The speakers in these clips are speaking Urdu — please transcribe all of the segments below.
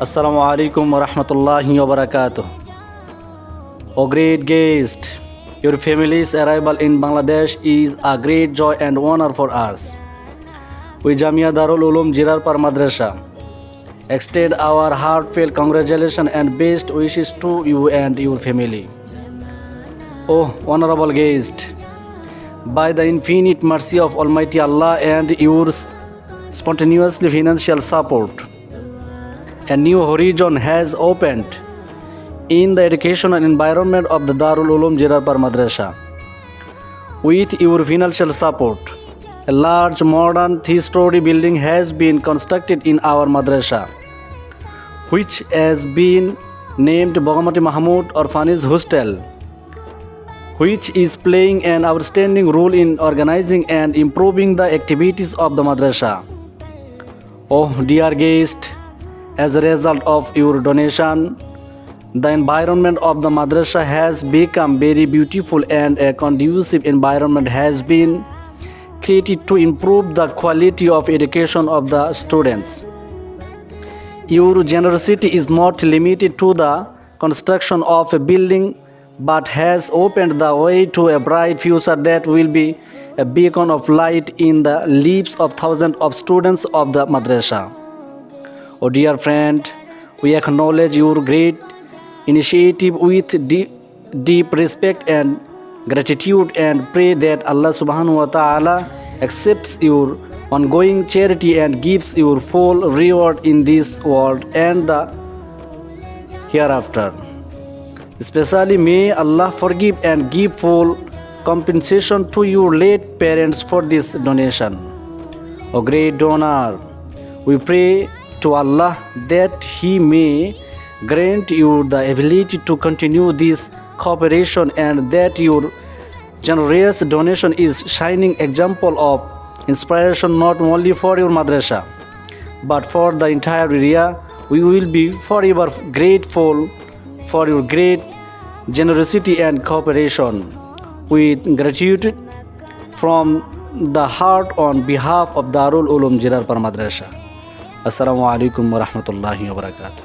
Assalamu alaikum wa rahmatullahi wa barakatuh. O great guest, your family's arrival in Bangladesh is a great joy and honor for us. We Jamia Darul Ulum Jirarpar Madrasa extend our heartfelt congratulations and best wishes to you and your family. Oh honorable guest, by the infinite mercy of Almighty Allah and your spontaneously financial support, a new horizon has opened in the educational environment of the Darul Ulum Jirarpar Madrasa. With your financial support, a large modern three-story building has been constructed in our madrasa, which has been named Bogomati Mahmud Orphanage Hostel, which is playing an outstanding role in organizing and improving the activities of the madrasa. Oh dear guest, as a result of your donation, the environment of the madrasa has become very beautiful and a conducive environment has been created to improve the quality of education of the students. Your generosity is not limited to the construction of a building but has opened the way to a bright future that will be a beacon of light in the lives of thousands of students of the madrasa. Oh dear friend, we acknowledge your great initiative with deep respect and gratitude and pray that Allah subhanahu wa ta'ala accepts your ongoing charity and gives your full reward in this world and the hereafter. Especially may Allah forgive and give full compensation to your late parents for this donation. O great donor, we pray to Allah that He may grant you the ability to continue this cooperation, and that your generous donation is shining example of inspiration not only for your madrasa but for the entire area. We will be forever grateful for your great generosity and cooperation. With gratitude from the heart on behalf of Darul Ulum Jirarpar Madrasa. Assalamu alaikum wa rahmatullahi wa barakatuh.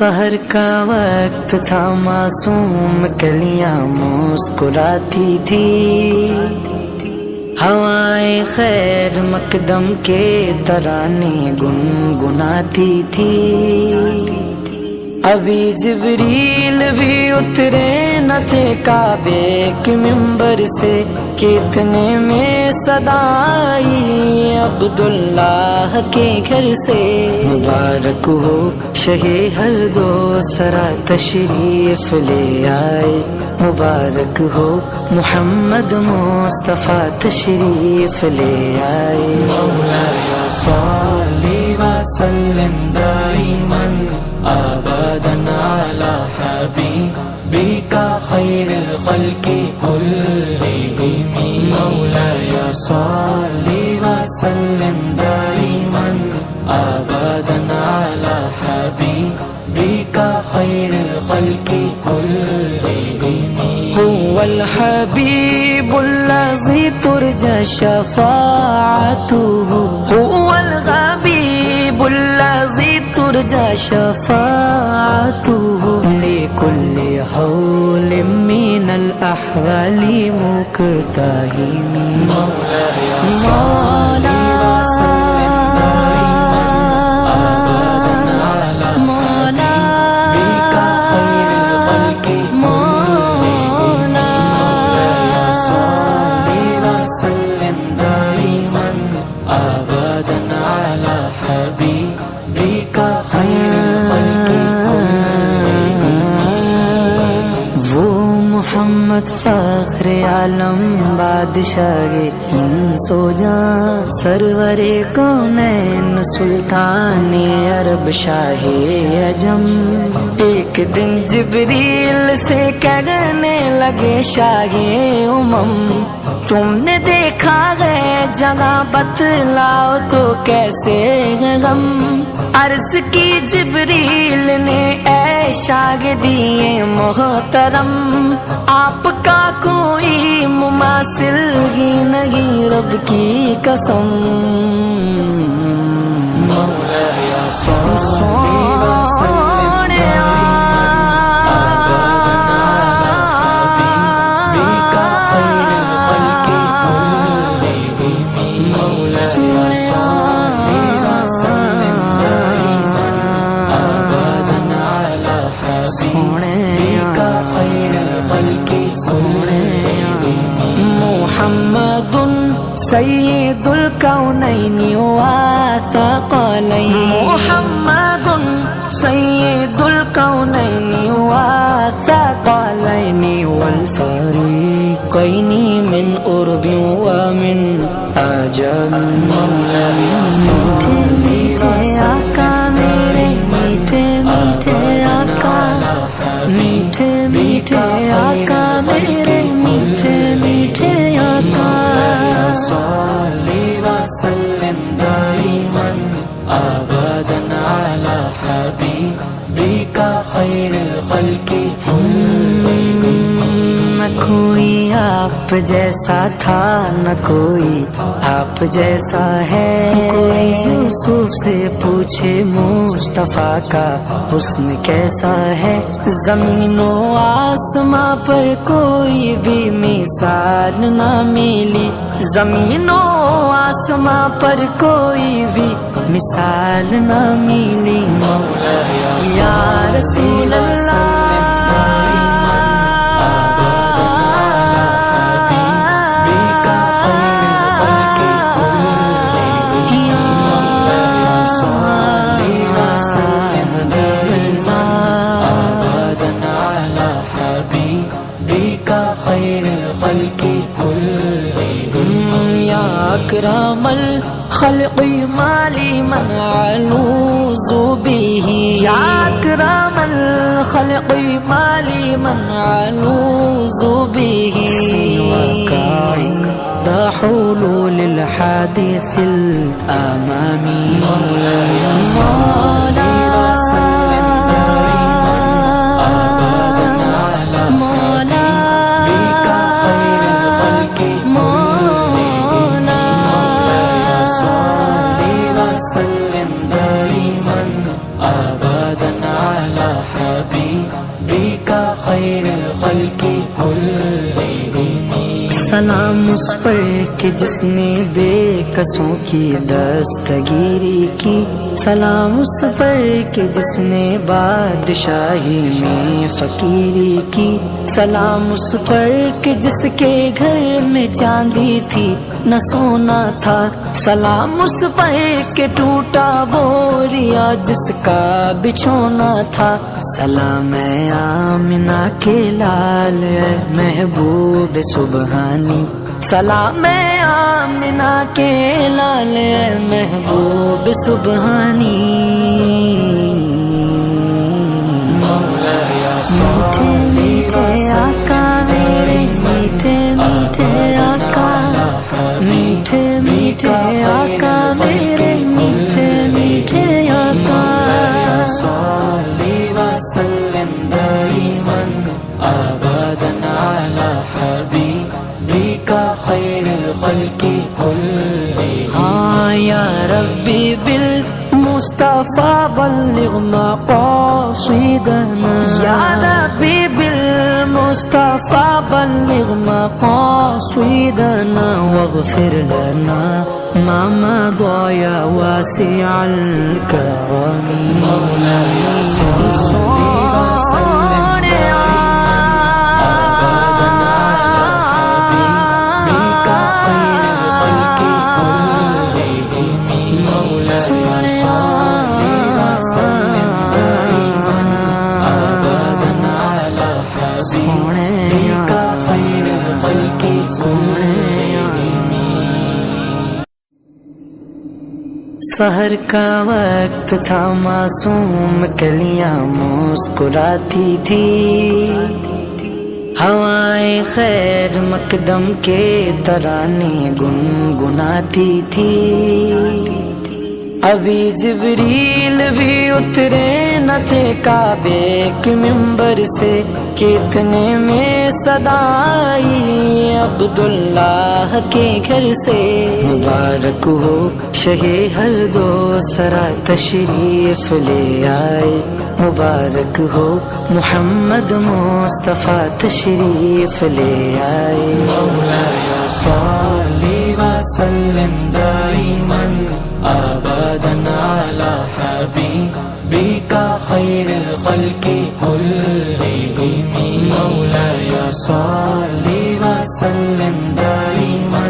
سحر کا وقت تھا معصوم کلیاں مسکراتی تھی ہوائیں خیر مقدم کے ترانے گنگناتی تھی ابھی جبریل بھی اترے نہ تھے کعبے کے منبر سے کہ اتنے میں صدا آئی عبداللہ کے گھر سے مبارک ہو شہ ہر دو سرا تشریف لے آئے مبارک ہو محمد مصطفیٰ تشریف لے آئے مولانا صلی وسلم دائما ابدا علی حبیبک خیر الخلق كلهم مولاي صل وسلم دائما ابدا على حبيبك خير الخلق كلهم هو الحبيب الذي ترجى شفاعته هو الحبيب الذي ترجى ترجى شفاعته لكل حول من الأحوال مقتحم مولاي محمد فخر عالم بادشاہ ہند سو جاں سرور کونین سلطان عرب شاہ عجم ایک دن جبریل سے کہنے لگے شاہ امم تم نے دیکھا ہے جگہ بتلاؤ تو کیسے غم عرض کی جبریل نے اے شاگردی محترم آپ کا کوئی مماثل ہی نہیں رب کی قسم محمد سید الکونین والثقلین محمد سید الکونین والثقلین والفریقین من عرب ومن عجم میٹھے میٹھے آقا میرے میٹھے میٹھے آقا میٹھے میٹھے آقا میرے میٹھے میٹھے آقا صلی وسلم دائما ابدا علی حبیبک خیر الخلق نہ کوئی آپ جیسا تھا نہ کوئی آپ جیسا ہے کوئی یوسف سے پوچھے مصطفیٰ کا حسن کیسا ہے زمین و آسماں پر کوئی بھی مثال نہ ملی زمین و آسماں پر کوئی بھی مثال نہ ملی یا رسول اللہ اکرم الخلق مالی من علوذ به یا اکرم الخلق مالی من علوذ به سواک عند حلول الحادث الامامی سلام اس پر کہ جس نے بے کسوں کی دستگیری کی سلام اس پر کہ جس نے بادشاہی میں فقیری کی سلام اس پر کہ جس کے گھر میں چاندی تھی نہ سونا تھا سلام اس پر کہ ٹوٹا بوریا جس کا بچھونا تھا سلام اے آمنہ کے لال اے محبوب سبحانی سلام اے آمنہ کے لال اے محبوب سبحانی میٹھے میٹھے آقا میرے میٹھے میٹھے آقا میٹھے میٹھے آقا میرے میٹھے میٹھے آقا صلی وسلم دائما ابدا علی حبیبک خیر الخلق کلہم ہاں یا ربی بالمصطفی مصطفى بلغ مقاصدنا يا نبي بالمصطفى بلغ مقاصدنا واغفر لنا ما مضى يا واسع الكرم مولاي صل وسلم سحر کا وقت تھا معصوم کلیاں مسکراتی تھی ہوائیں خیر مقدم کے ترانے گنگناتی تھی ابھی جبریل بھی اترے نہ تھے کعبے کے منبر سے کہ اتنے میں صدا آئی عبداللہ کے گھر سے مبارک ہو شہ ہر دو سرا تشریف لے آئے مبارک ہو محمد مصطفیٰ تشریف لے آئے مولاي صل وسلم دائما ابدا على حبيبك خير الخلق كلهم مولاي صل وسلم دائما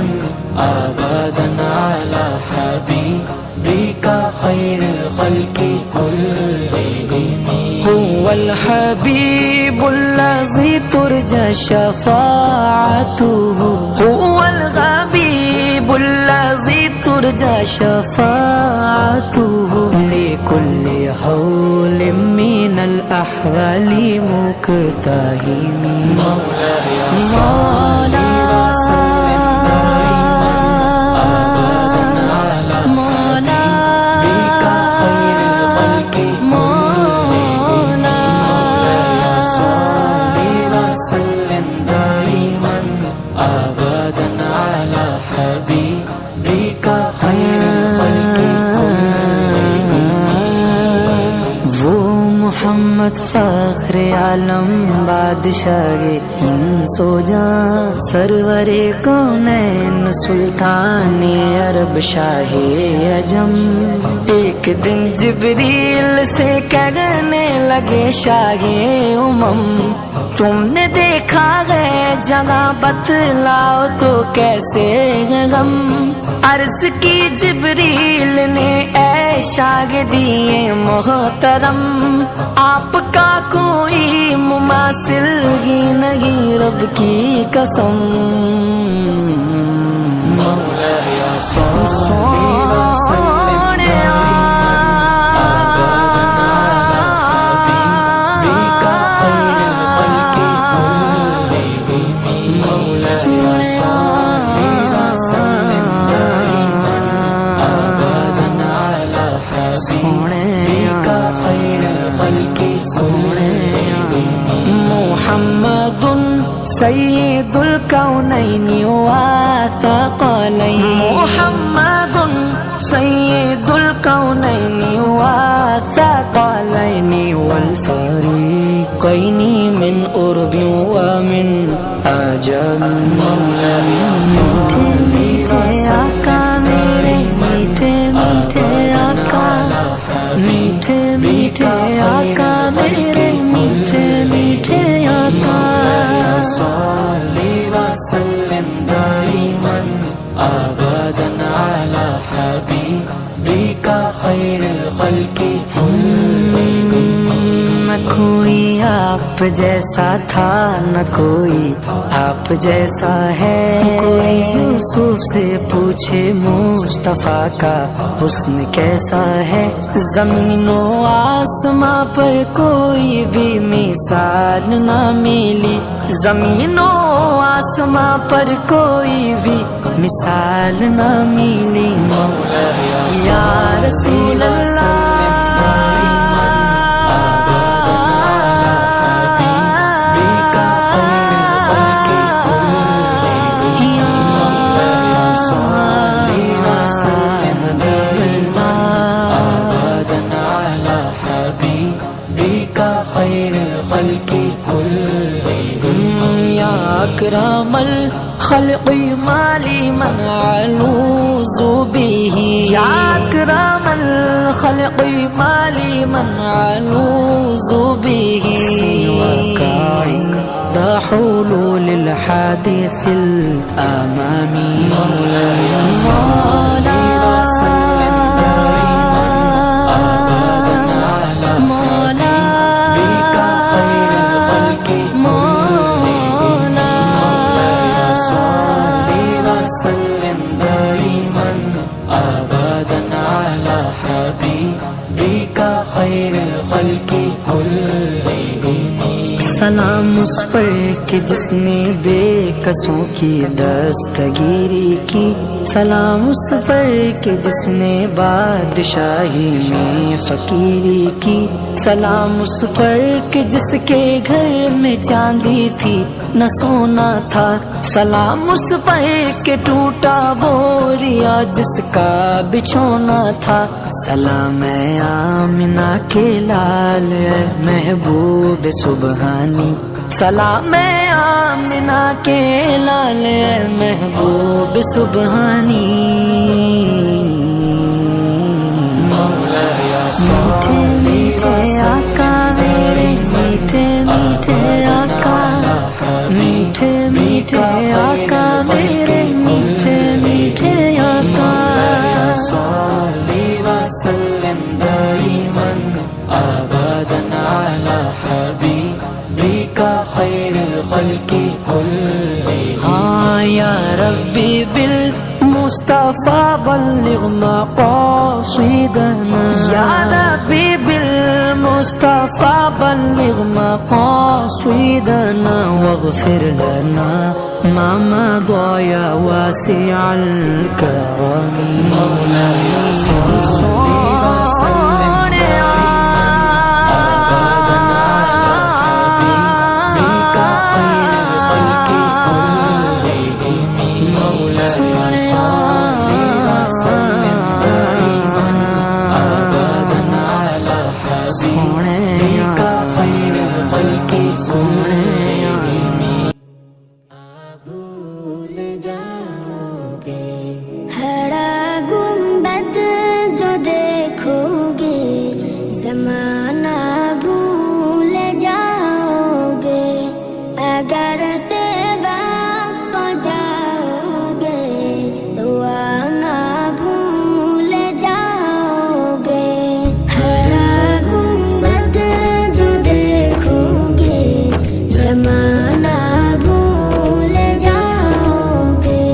ابدا على حبيبك خير الخلق كلهم هو الحبيب الذي ترجى شفاعته هو الحبيب الذي ترجى شفاعته لكل حول من الأحوال مقتحم مولاي صل وسلم دائما أبدا على حبيبك خير الخلق كلهم مولاي صل وسلم دائما أبدا على حبيبك خير الخلق وہ محمد فخر عالم بادشاہ ہند و جاں سرور کونین سلطان عرب شاہ عجم ایک دن جبریل سے کہنے لگے شاہ امم تم نے دیکھا ہے جگہ بتلاؤ تو کیسے ہے غم عرض کی جبریل نے اے شاگردی محترم آپ کا کوئی مماثل ہی نہیں رب کی قسم مولاي صل وسلم محمد سید الکونین والثقلین محمد سید الکونین والثقلین والفریقین من عرب ومن عجم میٹھے میٹھے آقا میرے میٹھے میٹھے آقا میٹھے میٹھے آقا میرے میٹھے میٹھے آقا صل وسلم دائما ابدا على حبيبك خير الخلق نہ کوئی آپ جیسا تھا نہ کوئی آپ جیسا ہے کوئی یوسف سے پوچھے مصطفیٰ کا حسن کیسا ہے زمین و آسماں پر کوئی بھی مثال نہ ملی زمین و آسماں پر کوئی بھی مثال نہ ملی یا رسول اللہ أكرم الخلق ما لمن ألوذ به يا أكرم الخلق ما لمن ألوذ به سواك عند حلول الحادث الأمامي مولاي صل وسلم دائما أبدا على حبيبك خير الخلق مولاي صل وسلم دائما أبدا على حبيبك خير الخلق كلهم سلام اس پر کہ جس نے بے کسوں کی دستگیری کی سلام اس پر کہ جس نے بادشاہی میں فقیری کی سلام اس پر کہ جس کے گھر میں چاندی تھی نہ سونا تھا سلام اس پر کہ ٹوٹا بوریا جس کا بچھونا تھا سلام اے آمنہ کے لال اے محبوب سبحانی سلام اے آمنہ کے لال اے محبوب سبحانی میٹھے میٹھے آقا میرے میٹھے میٹھے آقا میٹھے میٹھے آقا میرے میٹھے میٹھے آقا صلی وسلم دائما ابدا على حبيبك خير الخلق كلهم يا ربي بالمصطفى بلغ مقاصدنا يا ربي بالمصطفى بلغ مقاصدنا واغفر لنا ما مضى يا واسع الكرم مولاي صل وسلم ہرا گنبد جو دیکھو گے زمانہ بھول جاؤ گے اگر تیبا کو جاؤ گے دعا نہ بھول جاؤ گے ہرا گنبد جو دیکھو گے زمانہ بھول جاؤ گے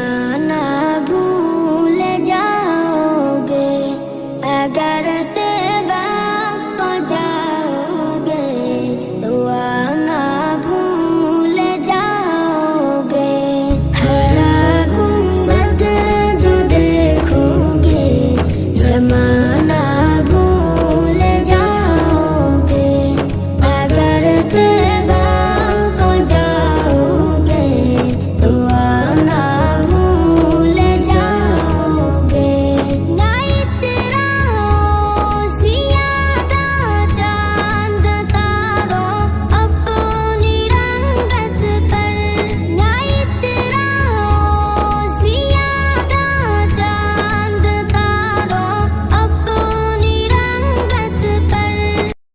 زمانہ